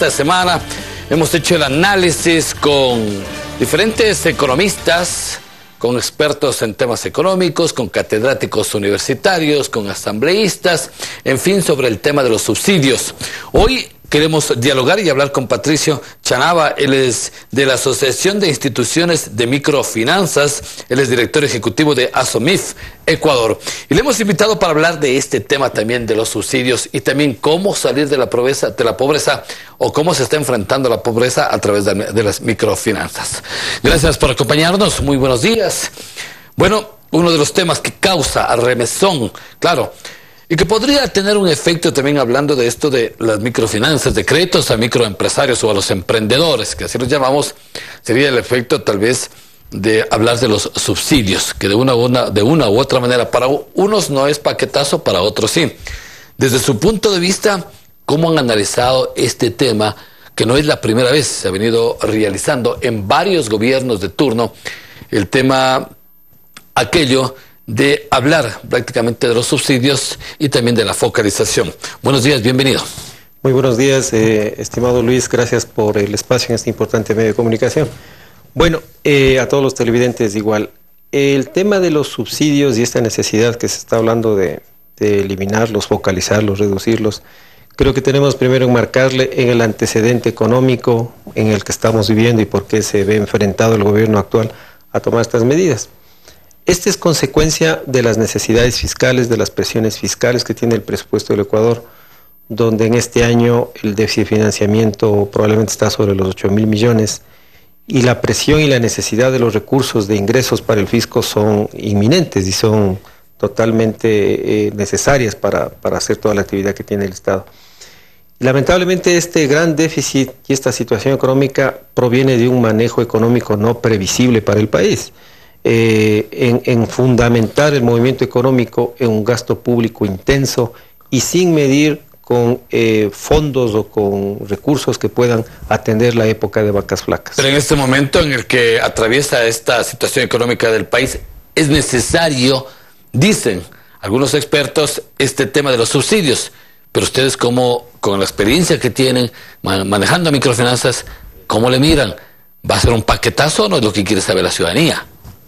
esta semana hemos hecho el análisis con diferentes economistas, con expertos en temas económicos, con catedráticos universitarios, con asambleístas, en fin, sobre el tema de los subsidios. Hoy queremos dialogar y hablar con Patricio Chanaba. Él es de la Asociación de Instituciones de Microfinanzas, él es director ejecutivo de ASOMIF, Ecuador. Y le hemos invitado para hablar de este tema también de los subsidios y también cómo salir de la pobreza o cómo se está enfrentando la pobreza a través de las microfinanzas. Gracias por acompañarnos, muy buenos días. Bueno, uno de los temas que causa remesón, claro, y que podría tener un efecto también hablando de esto de las microfinanzas, de créditos a microempresarios o a los emprendedores, que así los llamamos, sería el efecto tal vez de hablar de los subsidios, que de una u otra manera para unos no es paquetazo, para otros sí. Desde su punto de vista, ¿cómo han analizado este tema? Que no es la primera vez, se ha venido realizando en varios gobiernos de turno, el tema aquello de hablar prácticamente de los subsidios y también de la focalización. Buenos días, bienvenido. Muy buenos días, estimado Luis, gracias por el espacio en este importante medio de comunicación. Bueno, a todos los televidentes igual, el tema de los subsidios y esta necesidad que se está hablando de eliminarlos, focalizarlos, reducirlos, creo que tenemos primero enmarcarle en el antecedente económico en el que estamos viviendo y por qué se ve enfrentado el gobierno actual a tomar estas medidas. Esta es consecuencia de las necesidades fiscales, de las presiones fiscales que tiene el presupuesto del Ecuador, donde en este año el déficit de financiamiento probablemente está sobre los 8.000 millones y la presión y la necesidad de los recursos de ingresos para el fisco son inminentes y son totalmente necesarias para hacer toda la actividad que tiene el Estado. Lamentablemente este gran déficit y esta situación económica proviene de un manejo económico no previsible para el país. En fundamentar el movimiento económico en un gasto público intenso y sin medir con fondos o con recursos que puedan atender la época de vacas flacas. Pero en este momento en el que atraviesa esta situación económica del país, es necesario, dicen algunos expertos, este tema de los subsidios. Pero ustedes, como con la experiencia que tienen manejando microfinanzas, ¿cómo le miran? ¿Va a ser un paquetazo o no es lo que quiere saber la ciudadanía?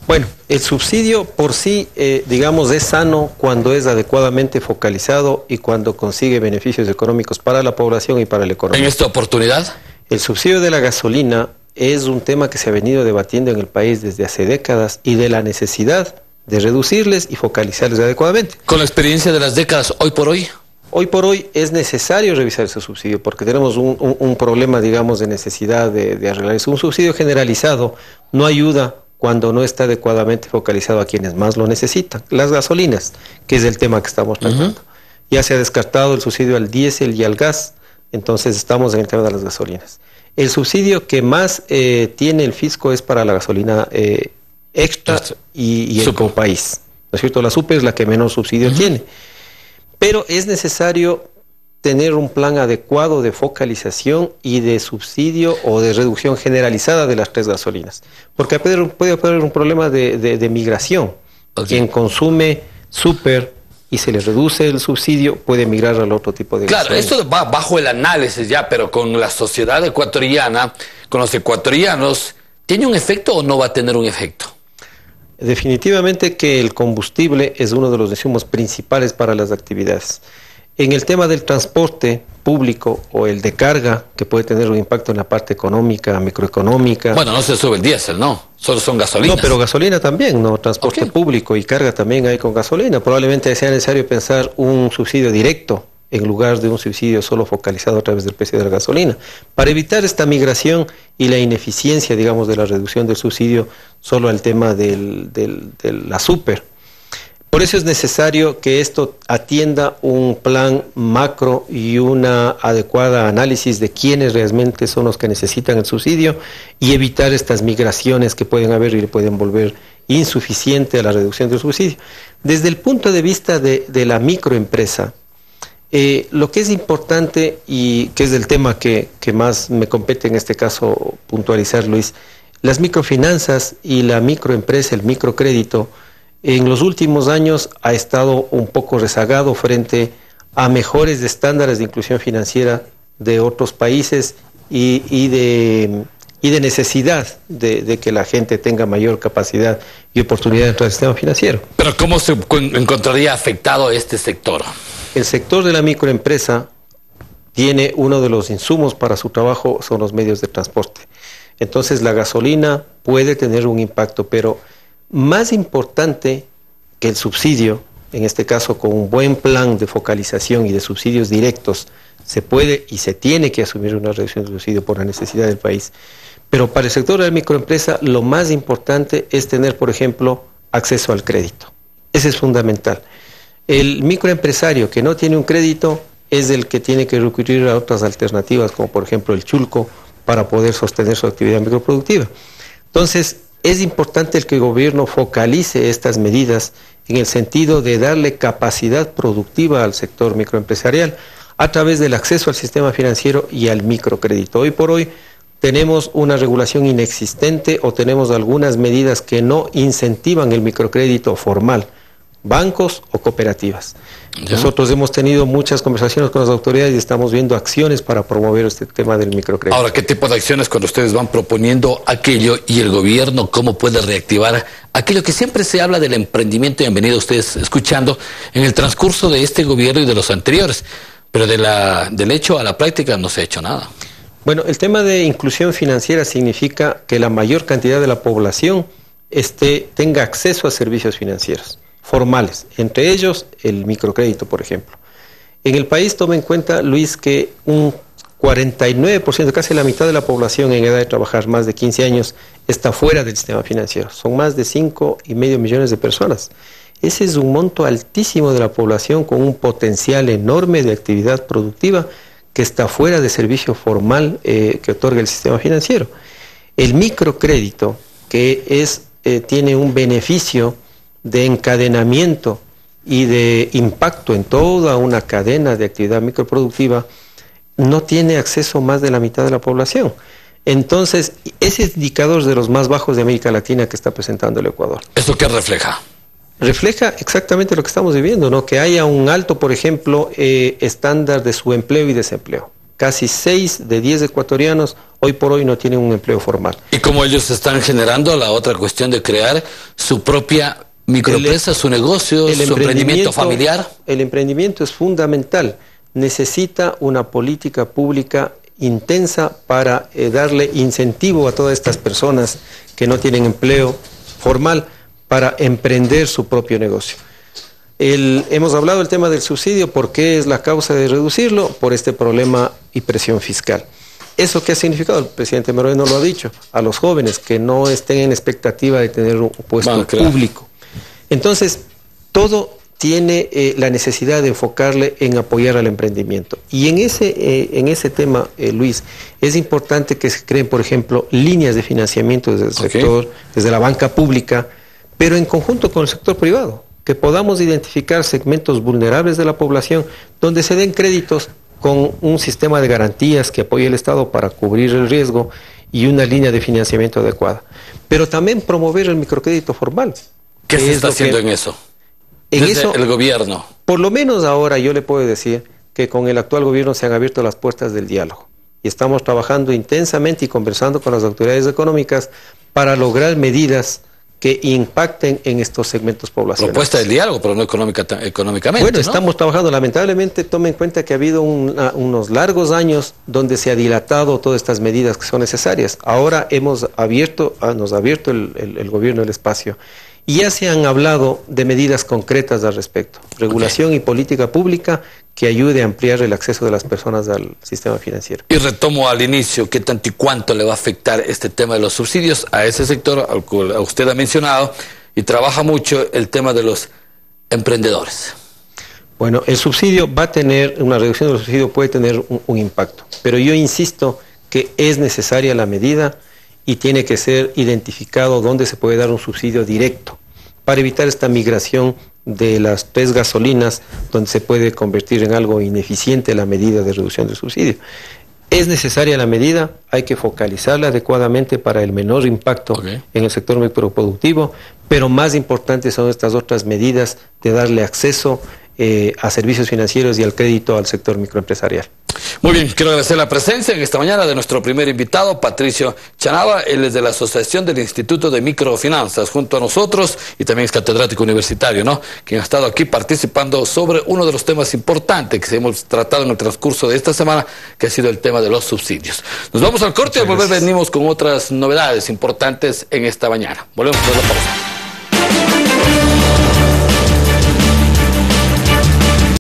Bueno, el subsidio por sí, digamos, es sano cuando es adecuadamente focalizado y cuando consigue beneficios económicos para la población y para la economía. ¿En esta oportunidad? El subsidio de la gasolina es un tema que se ha venido debatiendo en el país desde hace décadas y de la necesidad de reducirles y focalizarles adecuadamente. Con la experiencia de las décadas, hoy por hoy. Hoy por hoy es necesario revisar ese subsidio porque tenemos un problema, digamos, de necesidad de arreglar eso. Un subsidio generalizado no ayuda cuando no está adecuadamente focalizado a quienes más lo necesitan. Las gasolinas, que es el tema que estamos tratando. Ya se ha descartado el subsidio al diésel y al gas, entonces estamos en el tema de las gasolinas. El subsidio que más tiene el fisco es para la gasolina extra y el Copaís, ¿no es cierto? La Super es la que menos subsidio tiene. Pero es necesario tener un plan adecuado de focalización y de subsidio o de reducción generalizada de las tres gasolinas. Porque puede haber un problema de migración. Quien consume Super y se le reduce el subsidio puede migrar al otro tipo de gasolina. Claro, esto va bajo el análisis ya, pero con la sociedad ecuatoriana, con los ecuatorianos, ¿tiene un efecto o no va a tener un efecto? Definitivamente que el combustible es uno de los insumos principales para las actividades. En el tema del transporte público o el de carga, que puede tener un impacto en la parte económica, microeconómica. Bueno, no se sube el diésel, ¿no? Solo son gasolinas. No, pero gasolina también, ¿no? Transporte público y carga también hay con gasolina. Probablemente sea necesario pensar un subsidio directo en lugar de un subsidio solo focalizado a través del precio de la gasolina, para evitar esta migración y la ineficiencia, digamos, de la reducción del subsidio solo al tema de la Super. Por eso es necesario que esto atienda un plan macro y una adecuada análisis de quiénes realmente son los que necesitan el subsidio y evitar estas migraciones que pueden haber y le pueden volver insuficiente a la reducción del subsidio. Desde el punto de vista de la microempresa, lo que es importante y que es el tema que más me compete en este caso puntualizar, Luis, las microfinanzas y la microempresa, el microcrédito, en los últimos años ha estado un poco rezagado frente a mejores estándares de inclusión financiera de otros países y de necesidad de que la gente tenga mayor capacidad y oportunidad dentro del sistema financiero. Pero ¿cómo se encontraría afectado este sector? El sector de la microempresa tiene uno de los insumos para su trabajo, son los medios de transporte. Entonces la gasolina puede tener un impacto, pero más importante que el subsidio, en este caso con un buen plan de focalización y de subsidios directos, se puede y se tiene que asumir una reducción del subsidio por la necesidad del país. Pero para el sector de la microempresa lo más importante es tener, por ejemplo, acceso al crédito. Ese es fundamental. El microempresario que no tiene un crédito es el que tiene que recurrir a otras alternativas, como por ejemplo el chulco, para poder sostener su actividad microproductiva. Entonces, es importante el que el gobierno focalice estas medidas en el sentido de darle capacidad productiva al sector microempresarial a través del acceso al sistema financiero y al microcrédito. Hoy por hoy tenemos una regulación inexistente o tenemos algunas medidas que no incentivan el microcrédito formal, bancos o cooperativas. Nosotros hemos tenido muchas conversaciones con las autoridades y estamos viendo acciones para promover este tema del microcrédito. Ahora, ¿qué tipo de acciones cuando ustedes van proponiendo aquello y el gobierno cómo puede reactivar aquello que siempre se habla del emprendimiento y han venido ustedes escuchando en el transcurso de este gobierno y de los anteriores? Pero del hecho a la práctica no se ha hecho nada. Bueno, el tema de inclusión financiera significa que la mayor cantidad de la población tenga acceso a servicios financieros formales, entre ellos el microcrédito, por ejemplo. En el país, toma en cuenta, Luis, que un 49%, casi la mitad de la población en edad de trabajar más de 15 años, está fuera del sistema financiero. Son más de 5,5 millones de personas. Ese es un monto altísimo de la población con un potencial enorme de actividad productiva que está fuera de servicio formal que otorga el sistema financiero. El microcrédito, que tiene un beneficio de encadenamiento y de impacto en toda una cadena de actividad microproductiva, no tiene acceso más de la mitad de la población. Entonces, ese indicador es de los más bajos de América Latina que está presentando el Ecuador. ¿Eso qué refleja? Refleja exactamente lo que estamos viviendo, ¿no? Que haya un alto, por ejemplo, estándar de subempleo y desempleo. Casi 6 de 10 ecuatorianos hoy por hoy no tienen un empleo formal. Y como ellos están generando la otra cuestión de crear su propia microempresa, su negocio, su emprendimiento familiar. El emprendimiento es fundamental. Necesita una política pública intensa para darle incentivo a todas estas personas que no tienen empleo formal para emprender su propio negocio. Hemos hablado del tema del subsidio. ¿Por qué es la causa de reducirlo? Por este problema y presión fiscal. ¿Eso qué ha significado? El presidente Moreno lo ha dicho, a los jóvenes que no estén en expectativa de tener un puesto público. Entonces, todo tiene la necesidad de enfocarle en apoyar al emprendimiento. Y en ese tema, Luis, es importante que se creen, por ejemplo, líneas de financiamiento desde el sector, desde la banca pública, pero en conjunto con el sector privado, que podamos identificar segmentos vulnerables de la población donde se den créditos con un sistema de garantías que apoye el Estado para cubrir el riesgo y una línea de financiamiento adecuada. Pero también promover el microcrédito formal. ¿Qué se está haciendo en eso? Desde el gobierno. Por lo menos ahora yo le puedo decir que con el actual gobierno se han abierto las puertas del diálogo. Y estamos trabajando intensamente y conversando con las autoridades económicas para lograr medidas que impacten en estos segmentos poblacionales. Propuesta del diálogo, pero no económicamente. Bueno, ¿no? Estamos trabajando. Lamentablemente, tome en cuenta que ha habido unos largos años donde se ha dilatado todas estas medidas que son necesarias. Ahora nos ha abierto el gobierno el espacio. Y ya se han hablado de medidas concretas al respecto. Regulación y política pública que ayude a ampliar el acceso de las personas al sistema financiero. Y retomo al inicio, ¿qué tanto y cuánto le va a afectar este tema de los subsidios a ese sector al cual usted ha mencionado y trabaja mucho el tema de los emprendedores? Bueno, el subsidio va a tener, una reducción del subsidio puede tener un impacto, pero yo insisto que es necesaria la medida y tiene que ser identificado dónde se puede dar un subsidio directo para evitar esta migración de las 3 gasolinas, donde se puede convertir en algo ineficiente la medida de reducción del subsidio. Es necesaria la medida, hay que focalizarla adecuadamente para el menor impacto en el sector microproductivo, pero más importantes son estas otras medidas de darle acceso a servicios financieros y al crédito al sector microempresarial. Muy bien, quiero agradecer la presencia en esta mañana de nuestro primer invitado, Patricio Chanaba. Él es de la Asociación del Instituto de Microfinanzas, junto a nosotros, y también es catedrático universitario, ¿no?, quien ha estado aquí participando sobre uno de los temas importantes que hemos tratado en el transcurso de esta semana, que ha sido el tema de los subsidios. Nos vamos al corte y al volver venimos con otras novedades importantes en esta mañana. Volvemos a la pausa.